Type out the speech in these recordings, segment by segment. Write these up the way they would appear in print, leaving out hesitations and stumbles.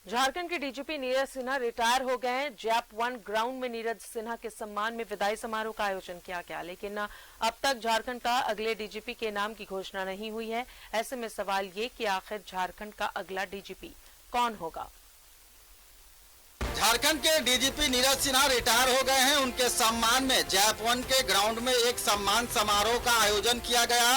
झारखंड के DGP Neeraj Sinha retire हो गए हैं। जैप 1 ग्राउंड में नीरज सिन्हा के सम्मान में विदाई समारोह का आयोजन किया गया, लेकिन अब तक झारखंड का अगले डीजीपी के नाम की घोषणा नहीं हुई है। ऐसे में सवाल ये कि आखिर झारखंड का अगला डीजीपी कौन होगा। झारखंड के डीजीपी नीरज सिन्हा रिटायर हो गए हैं। उनके सम्मान में जैप 1 के ग्राउंड में एक सम्मान समारोह का आयोजन किया गया।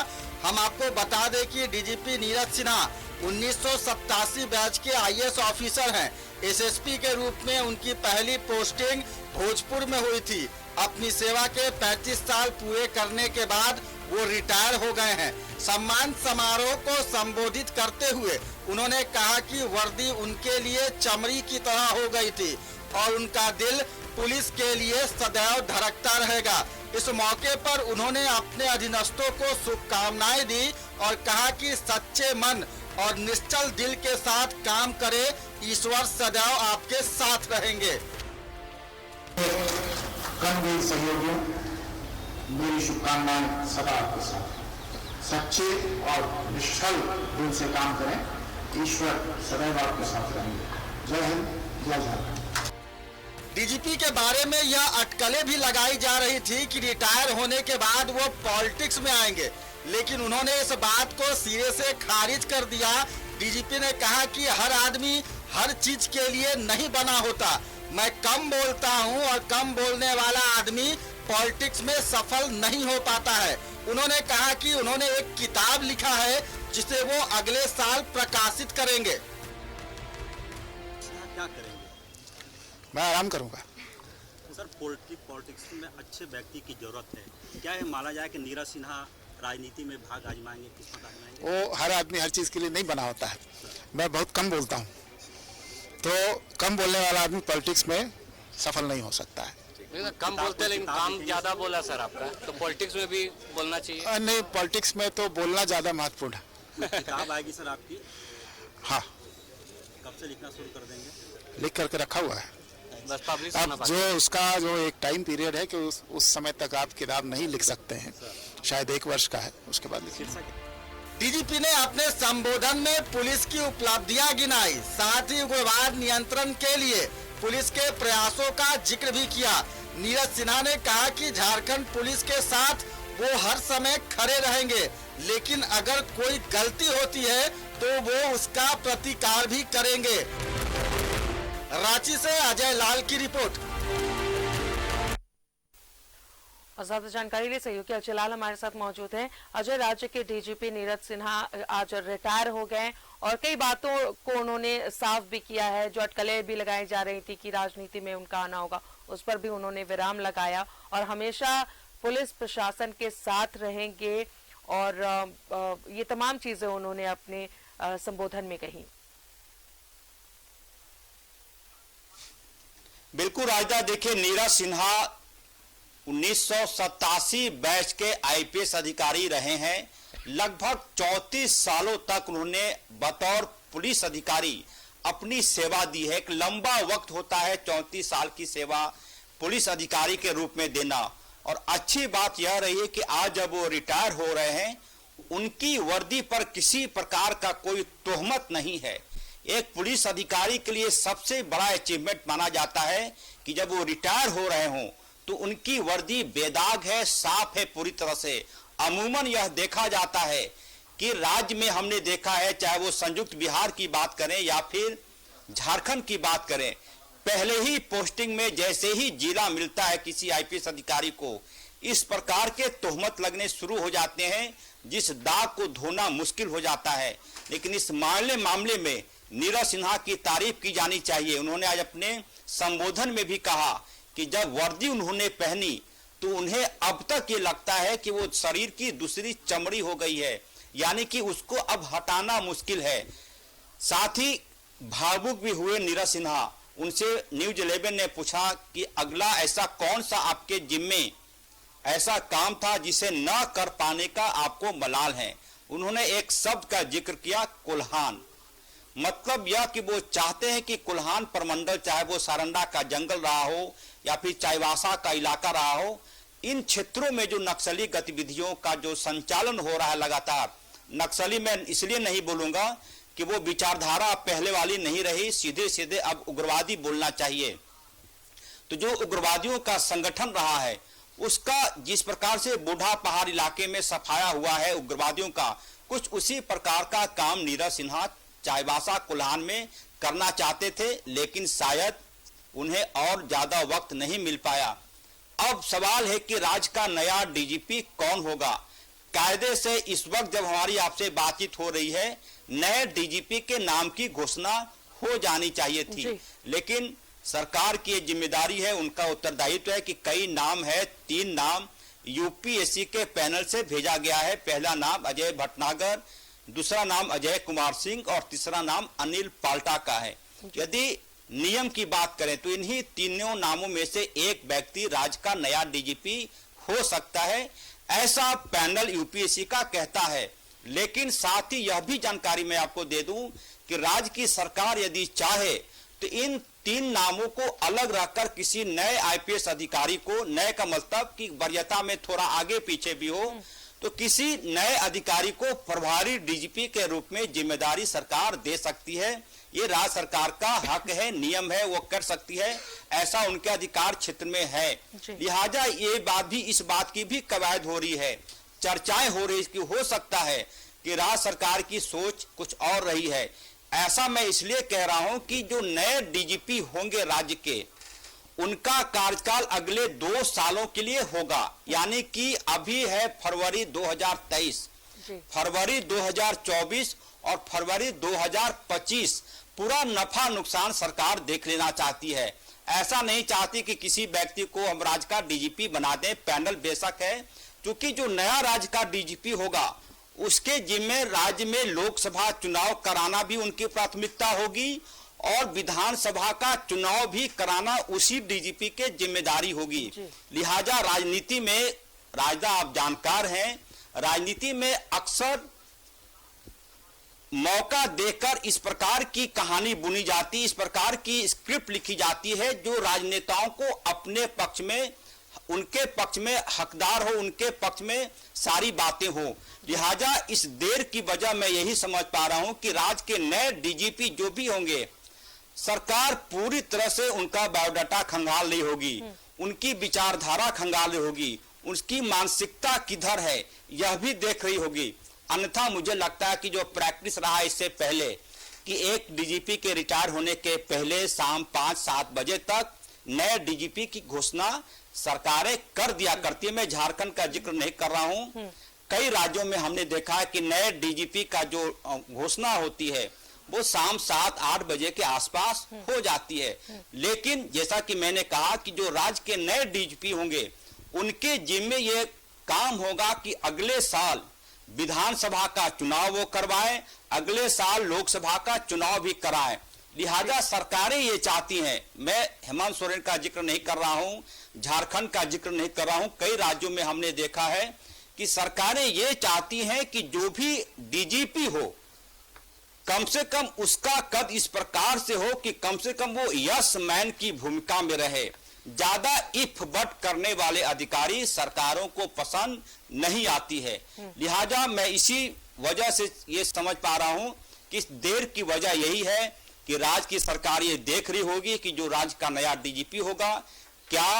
हम आपको बता दें कि डीजीपी नीरज सिन्हा 1987 बैच के आईएएस ऑफिसर हैं। एसएसपी के रूप में उनकी पहली पोस्टिंग भोजपुर में हुई थी। अपनी सेवा के 35 साल पूरे करने के बाद वो रिटायर हो गए हैं। सम्मान समारोह को संबोधित करते हुए उन्होंने कहा कि वर्दी उनके लिए चमड़ी की तरह हो गई थी और उनका दिल पुलिस के लिए सदैव धड़कता रहेगा। इस मौके पर उन्होंने अपने अधीनस्थों को शुभकामनाएं दी और कहा कि सच्चे मन और निश्चल दिल के साथ काम करें, ईश्वर सदैव आपके साथ रहेंगे। कर्मवीर सहयोगियों, मेरी शुभकामनाएं सदा आपके साथ। सच्चे और निश्चल दिल से काम करें, ईश्वर सदैव आपके साथ रहेंगे। जय हिंद, जय झारखंड। डीजीपी के बारे में यह अटकलें भी लगाई जा रही थी कि रिटायर होने के बाद वो पॉलिटिक्स में आएंगे, लेकिन उन्होंने इस बात को सिरे से खारिज कर दिया। डीजीपी ने कहा कि हर आदमी हर चीज के लिए नहीं बना होता। मैं कम बोलता हूं और कम बोलने वाला आदमी पॉलिटिक्स में सफल नहीं हो पाता है। उन्होंने कहा कि उन्होंने एक किताब लिखा है जिसे वो अगले साल प्रकाशित करेंगे। क्या करेंगे? मैं आराम करूंगा। सर, पॉलिटिक्स में अच्छे व्यक्ति की जरूरत है। क्या ये माना जाए कि नीरज सिन्हा राजनीति में भाग आजमाएंगे, किस्मत आजमाएंगे? वो हर आदमी हर चीज के लिए नहीं बना होता है। मैं बहुत कम बोलता हूँ, तो कम बोलने वाला आदमी पॉलिटिक्स में सफल नहीं हो सकता है। कम बोलते लेकिन काम ज्यादा बोला सर आपका, तो पॉलिटिक्स में भी बोलना चाहिए। नहीं, पॉलिटिक्स में तो बोलना ज्यादा महत्वपूर्ण है। किताब आएगी सर आपकी? हाँ, कब से लिखना शुरू कर देंगे? लिख करके रखा हुआ है। बस पब्लिश अब जो उसका जो एक टाइम पीरियड है कि उस समय तक आप किताब नहीं लिख सकते हैं, शायद 1 वर्ष का है, उसके बाद लिखिए। डीजीपी ने अपने संबोधन में पुलिस की उपलब्धियां गिनाई, साथ ही उग्रवाद नियंत्रण के लिए पुलिस के प्रयासों का जिक्र भी किया। नीरज सिन्हा ने कहा कि झारखंड पुलिस के साथ वो हर समय खड़े रहेंगे, लेकिन अगर कोई गलती होती है तो वो उसका प्रतिकार भी करेंगे। रांची से अजय लाल की रिपोर्ट। और ज्यादा जानकारी लिए सहयोगी अजय लाल हमारे साथ मौजूद हैं। अजय, राज्य के डीजीपी नीरज सिन्हा आज रिटायर हो गए और कई बातों को उन्होंने साफ भी किया है। जो अटकलें भी लगाई जा रही थी कि राजनीति में उनका आना होगा, उस पर भी उन्होंने विराम लगाया और हमेशा पुलिस प्रशासन के साथ रहेंगे और ये तमाम चीजें उन्होंने अपने संबोधन में कही। बिल्कुल राजदा, देखिए नीरज सिन्हा 1987 बैच के आईपीएस अधिकारी रहे हैं। लगभग 34 सालों तक उन्होंने बतौर पुलिस अधिकारी अपनी सेवा दी है। एक लंबा वक्त होता है 34 साल की सेवा पुलिस अधिकारी के रूप में देना। और अच्छी बात यह रही है कि आज जब वो रिटायर हो रहे हैं, उनकी वर्दी पर किसी प्रकार का कोई तोहमत नहीं है। एक पुलिस अधिकारी के लिए सबसे बड़ा अचीवमेंट माना जाता है कि जब वो रिटायर हो रहे हों तो उनकी वर्दी बेदाग है, साफ है पूरी तरह से। अमूमन यह देखा जाता है कि राज्य में हमने देखा है, चाहे वो संयुक्त बिहार की बात करें या फिर झारखंड की बात करें, पहले ही पोस्टिंग में जैसे ही जिला मिलता है किसी आईपीएस अधिकारी को, इस प्रकार के तोहमत लगने शुरू हो जाते हैं जिस दाग को धोना मुश्किल हो जाता है। लेकिन इस मामले में नीरज सिन्हा की तारीफ की जानी चाहिए। उन्होंने आज अपने संबोधन में भी कहा कि जब वर्दी उन्होंने पहनी तो उन्हें अब तक ये लगता है कि वो शरीर की दूसरी चमड़ी हो गई है, यानी कि उसको अब हटाना मुश्किल है। साथ ही भावुक भी हुए नीरज सिन्हा। उनसे न्यूज 11 ने पूछा कि अगला ऐसा कौन सा आपके जिम्मे ऐसा काम था जिसे न कर पाने का आपको मलाल है। उन्होंने एक शब्द का जिक्र किया, कुल्हान। मतलब यह कि वो चाहते हैं कि कुल्हान प्रमंडल, चाहे वो सारंडा का जंगल रहा हो या फिर चाईबासा का इलाका रहा हो, इन क्षेत्रों में जो नक्सली गतिविधियों का जो संचालन हो रहा है लगातार, नक्सली मैं इसलिए नहीं बोलूंगा कि वो विचारधारा पहले वाली नहीं रही, सीधे सीधे अब उग्रवादी बोलना चाहिए। तो जो उग्रवादियों का संगठन रहा है उसका जिस प्रकार से बूढ़ा पहाड़ इलाके में सफाया हुआ है उग्रवादियों का, कुछ उसी प्रकार का काम नीरज सिन्हा चाईबासा कोल्हान में करना चाहते थे, लेकिन शायद उन्हें और ज्यादा वक्त नहीं मिल पाया। अब सवाल है कि राज्य का नया डीजीपी कौन होगा। कायदे से इस वक्त जब हमारी आपसे बातचीत हो रही है, नए डीजीपी के नाम की घोषणा हो जानी चाहिए थी, लेकिन सरकार की जिम्मेदारी है, उनका उत्तरदायित्व है कि कई नाम है, 3 नाम यूपीएससी के पैनल से भेजा गया है। पहला नाम अजय भटनागर, दूसरा नाम अजय कुमार सिंह और तीसरा नाम अनिल पाल्टा का है। यदि नियम की बात करें तो इन्हीं तीनों नामों में से एक व्यक्ति राज्य का नया डीजीपी हो सकता है, ऐसा पैनल यूपीएससी का कहता है। लेकिन साथ ही यह भी जानकारी मैं आपको दे दूं कि राज्य की सरकार यदि चाहे तो इन 3 नामों को अलग रखकर किसी नए आईपीएस अधिकारी को, नए का मतलब कि वरीयता में थोड़ा आगे पीछे भी हो, तो किसी नए अधिकारी को प्रभारी डीजीपी के रूप में जिम्मेदारी सरकार दे सकती है। ये राज्य सरकार का हक है, नियम है, वो कर सकती है, ऐसा उनके अधिकार क्षेत्र में है। लिहाजा ये बात भी, इस बात की भी कवायद हो रही है, चर्चाएं हो रही कि हो सकता है कि राज्य सरकार की सोच कुछ और रही है। ऐसा मैं इसलिए कह रहा हूं कि जो नए डीजीपी होंगे राज्य के, उनका कार्यकाल अगले 2 सालों के लिए होगा, यानी कि अभी है फरवरी 2023, फरवरी 2024 और फरवरी 2025। पूरा नफा नुकसान सरकार देख लेना चाहती है, ऐसा नहीं चाहती कि किसी व्यक्ति को हम राज्य का डीजीपी बना दें। पैनल बेशक है, क्योंकि जो नया राज्य का डीजीपी होगा उसके जिम्मे राज्य में लोकसभा चुनाव कराना भी उनकी प्राथमिकता होगी और विधानसभा का चुनाव भी कराना उसी डीजीपी के जिम्मेदारी होगी। लिहाजा राजनीति में, राजदा आप जानकार हैं, राजनीति में अक्सर मौका देकर इस प्रकार की कहानी बुनी जाती, इस प्रकार की स्क्रिप्ट लिखी जाती है जो राजनेताओं को अपने पक्ष में, उनके पक्ष में हकदार हो, उनके पक्ष में सारी बातें हो। लिहाजा इस देर की वजह मैं यही समझ पा रहा हूं कि राज्य के नए डीजीपी जो भी होंगे, सरकार पूरी तरह से उनका बायोडाटा खंगाल रही होगी, उनकी विचारधारा खंगाल रही होगी, उसकी मानसिकता किधर है यह भी देख रही होगी। अन्यथा मुझे लगता है कि जो प्रैक्टिस रहा इससे पहले कि एक डीजीपी के रिटायर होने के पहले शाम 5-7 बजे तक नए डीजीपी की घोषणा सरकारें कर दिया करती है। मैं झारखंड का जिक्र नहीं कर रहा हूं, कई राज्यों में हमने देखा है कि नए डीजीपी का जो घोषणा होती है वो शाम 7-8 बजे के आसपास हो जाती है। लेकिन जैसा कि मैंने कहा कि जो राज्य के नए डीजीपी होंगे उनके जिम्मे ये काम होगा कि अगले साल विधानसभा का चुनाव वो करवाएं, अगले साल लोकसभा का चुनाव भी कराएं। लिहाजा सरकारें ये चाहती हैं, मैं हेमंत सोरेन का जिक्र नहीं कर रहा हूं, झारखंड का जिक्र नहीं कर रहा हूं, कई राज्यों में हमने देखा है कि सरकारें ये चाहती हैं कि जो भी डीजीपी हो कम से कम उसका कद इस प्रकार से हो कि कम से कम वो यस मैन की भूमिका में रहे। ज्यादा इफ बट करने वाले अधिकारी सरकारों को पसंद नहीं आती है। लिहाजा मैं इसी वजह से ये समझ पा रहा हूं कि इस देर की वजह यही है कि राज्य की सरकार ये देख रही होगी कि जो राज्य का नया डीजीपी होगा क्या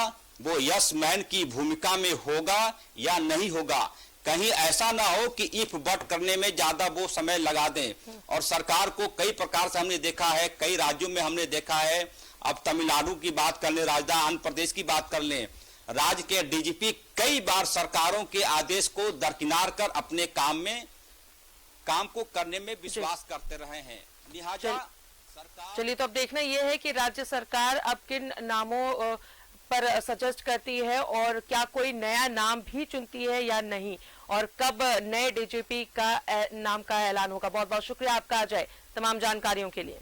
वो यस मैन की भूमिका में होगा या नहीं होगा। कहीं ऐसा ना हो कि इफ बट करने में ज्यादा वो समय लगा दें। और सरकार को कई प्रकार से हमने देखा है, कई राज्यों में हमने देखा है, अब तमिलनाडु की बात कर लें, राजधानी आंध्र प्रदेश की बात कर लें, राज्य के डीजीपी कई बार सरकारों के आदेश को दरकिनार कर अपने काम को करने में विश्वास करते रहे हैं। लिहाजा सरकार, चलिए तो अब देखना यह है कि राज्य सरकार अब किन नामों पर सजेस्ट करती है और क्या कोई नया नाम भी चुनती है या नहीं, और कब नए डीजीपी का नाम का ऐलान होगा। बहुत बहुत शुक्रिया आपका अजय तमाम जानकारियों के लिए।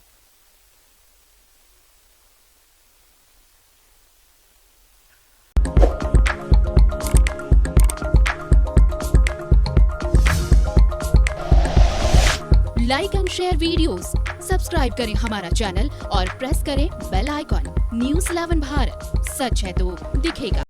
Like and share videos, subscribe करें हमारा चैनल और प्रेस करें बेल आइकॉन। न्यूज़ 11 भारत, सच है तो दिखेगा।